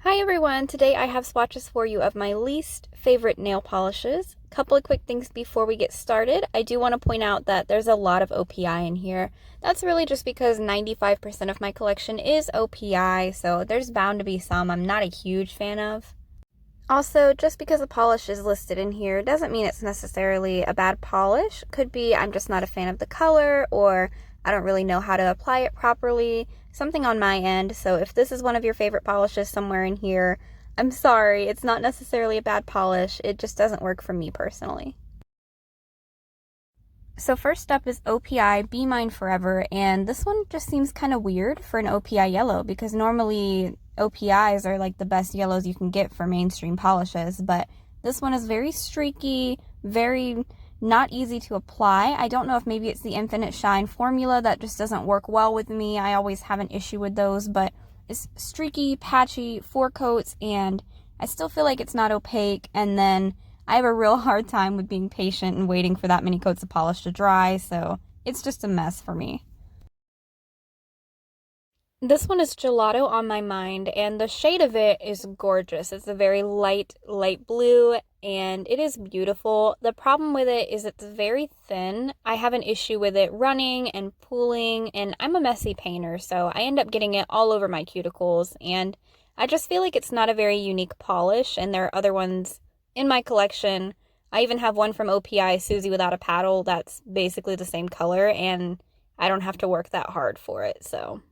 Hi everyone, today I have swatches for you of my least favorite nail polishes. Couple of quick things before we get started. I do want to point out that there's a lot of OPI in here. That's really just because 95% of my collection is OPI, so there's bound to be some I'm not a huge fan of. Also, just because a polish is listed in here doesn't mean it's necessarily a bad polish. Could be I'm just not a fan of the color, or I don't really know how to apply it properly. Something on my end. So if this is one of your favorite polishes somewhere in here, I'm sorry. It's not necessarily a bad polish. It just doesn't work for me personally. So first up is Opi Be Mine Forever, and this one just seems kind of weird for an OPI yellow because normally OPIs are like the best yellows you can get for mainstream polishes, but this one is very streaky, very not easy to apply. I don't know if maybe it's the Infinite Shine formula that just doesn't work well with me. I always have an issue with those, but it's streaky, patchy, 4 coats, and I still feel like it's not opaque, and then I have a real hard time with being patient and waiting for that many coats of polish to dry, so it's just a mess for me. This one is Gelato on my mind, and the shade of it is gorgeous. It's a very light blue, and it is beautiful. The problem with it is it's very thin. I have an issue with it running and pooling, and I'm a messy painter, so I end up getting it all over my cuticles, and I just feel like it's not a very unique polish, and there are other ones in my collection. I even have one from OPI, Susie Without a Paddle, that's basically the same color, and I don't have to work that hard for it, so.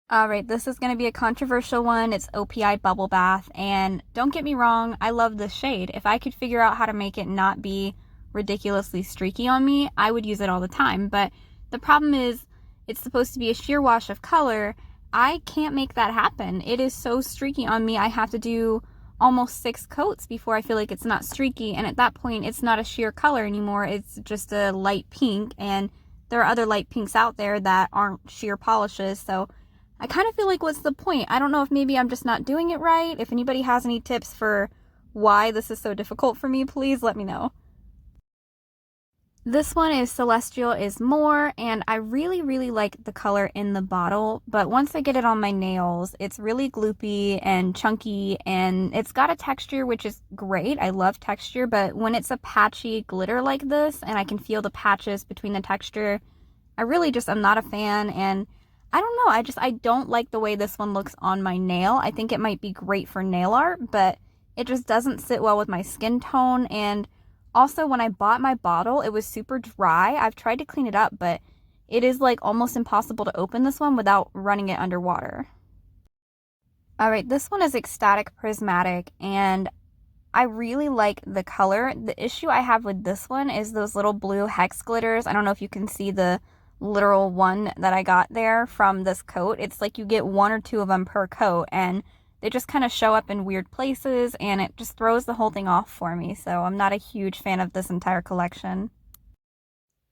All right, this is going to be a controversial one. It's Opi Bubble Bath, and don't get me wrong, I love this shade. If I could figure out how to make it not be ridiculously streaky on me, I would use it all the time. But the problem is, it's supposed to be a sheer wash of color. I can't make that happen. It is so streaky on me, I have to do almost 6 coats before I feel like it's not streaky, and at that point, it's not a sheer color anymore. It's just a light pink, and there are other light pinks out there that aren't sheer polishes, so I kind of feel like, what's the point? I don't know if maybe I'm just not doing it right. If anybody has any tips for why this is so difficult for me, please let me know. This one is Ce-less-tial Is More, and I really like the color in the bottle, but once I get it on my nails, it's really gloopy and chunky, and it's got a texture which is great. I love texture, but when it's a patchy glitter like this, and I can feel the patches between the texture, I really just am not a fan, and I don't know, I don't like the way this one looks on my nail. I think it might be great for nail art, but it just doesn't sit well with my skin tone. And also, when I bought my bottle, it was super dry. I've tried to clean it up, but it is like almost impossible to open this one without running it underwater. All right, this one is Ecstatic Prismatic, and I really like the color. The issue I have with this one is those little blue hex glitters. I don't know if you can see the literal one that I got there from this coat. It's like you get 1 or 2 of them per coat, and they just kind of show up in weird places, and it just throws the whole thing off for me. So I'm not a huge fan of this entire collection.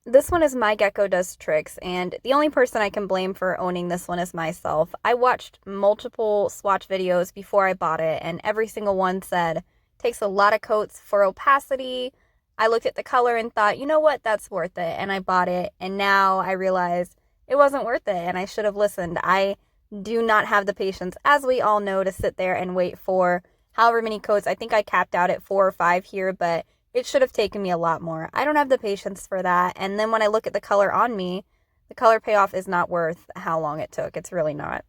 This one is My Gecko Does Tricks, and the only person I can blame for owning this one is myself. I watched multiple swatch videos before I bought it, and every single one said, takes a lot of coats for opacity. I looked at the color and thought, you know what, that's worth it, and I bought it, and now I realize it wasn't worth it, and I should have listened. I do not have the patience, as we all know, to sit there and wait for however many coats. I think I capped out at 4 or 5 here, but it should have taken me a lot more. I don't have the patience for that. And then when I look at the color on me, the color payoff is not worth how long it took. It's really not.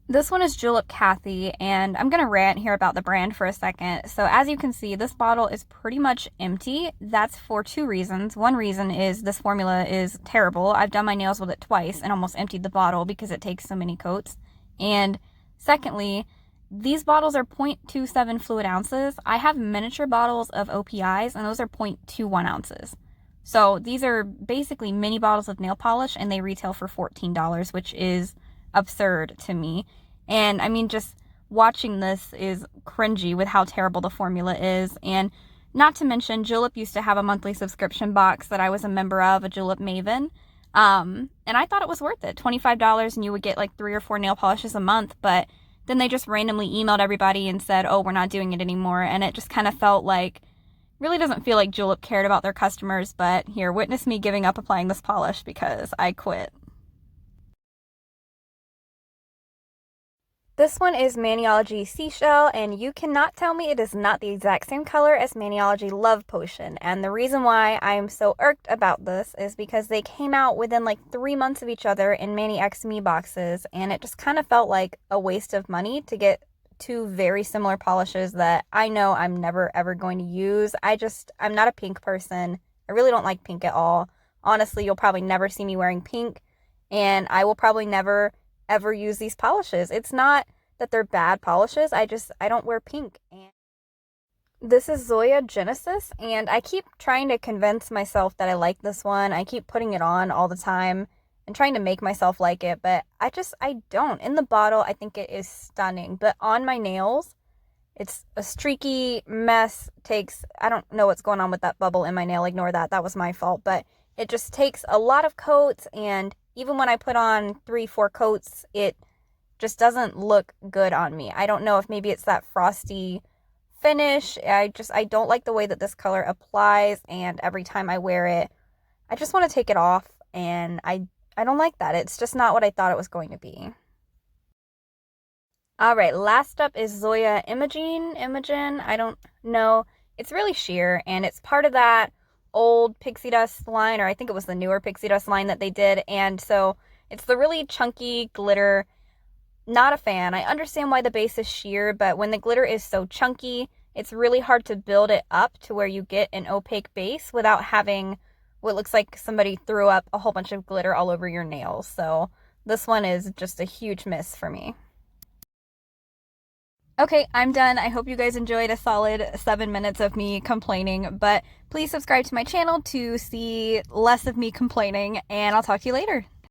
This one is Julep Cathy, and I'm going to rant here about the brand for a second. So as you can see, this bottle is pretty much empty. That's for 2 reasons. One reason is this formula is terrible. I've done my nails with it twice and almost emptied the bottle because it takes so many coats. And secondly, these bottles are 0.27 fluid ounces. I have miniature bottles of OPIs, and those are 0.21 ounces. So these are basically mini bottles of nail polish, and they retail for $14, which is absurd to me. And I mean, just watching this is cringy with how terrible the formula is. And not to mention, Julep used to have a monthly subscription box that I was a member of, a Julep Maven. And I thought it was worth it. $25, and you would get like 3 or 4 nail polishes a month, but then they just randomly emailed everybody and said, oh, we're not doing it anymore. And it just kind of felt like, really doesn't feel like Julep cared about their customers, but here, witness me giving up applying this polish because I quit. This one is Maniology Seashell, and you cannot tell me it is not the exact same color as Maniology Love Potion. And the reason why I am so irked about this is because they came out within like 3 months of each other in Manny X Me boxes, and it just kind of felt like a waste of money to get two very similar polishes that I know I'm never ever going to use. I'm not a pink person. I really don't like pink at all. Honestly, you'll probably never see me wearing pink, and I will probably never ever use these polishes. It's not that they're bad polishes. I don't wear pink. And this is Zoya Genesis, and I keep trying to convince myself that I like this one. I keep putting it on all the time and trying to make myself like it, but I don't. In the bottle, I think it is stunning, but on my nails, it's a streaky mess. I don't know what's going on with that bubble in my nail. Ignore that. That was my fault, but it just takes a lot of coats, and even when I put on 3, 4 coats, it just doesn't look good on me. I don't know if maybe it's that frosty finish. I don't like the way that this color applies, and every time I wear it, I just want to take it off, and I don't like that. It's just not what I thought it was going to be. All right, last up is Zoya Imogen, I don't know. It's really sheer, and it's part of that old pixie dust line, or I think it was the newer pixie dust line that they did, and so it's the really chunky glitter. Not a fan. I understand why the base is sheer, but when the glitter is so chunky, it's really hard to build it up to where you get an opaque base without having what looks like somebody threw up a whole bunch of glitter all over your nails. So this one is just a huge miss for me. Okay, I'm done. I hope you guys enjoyed a solid 7 minutes of me complaining, but please subscribe to my channel to see less of me complaining, and I'll talk to you later.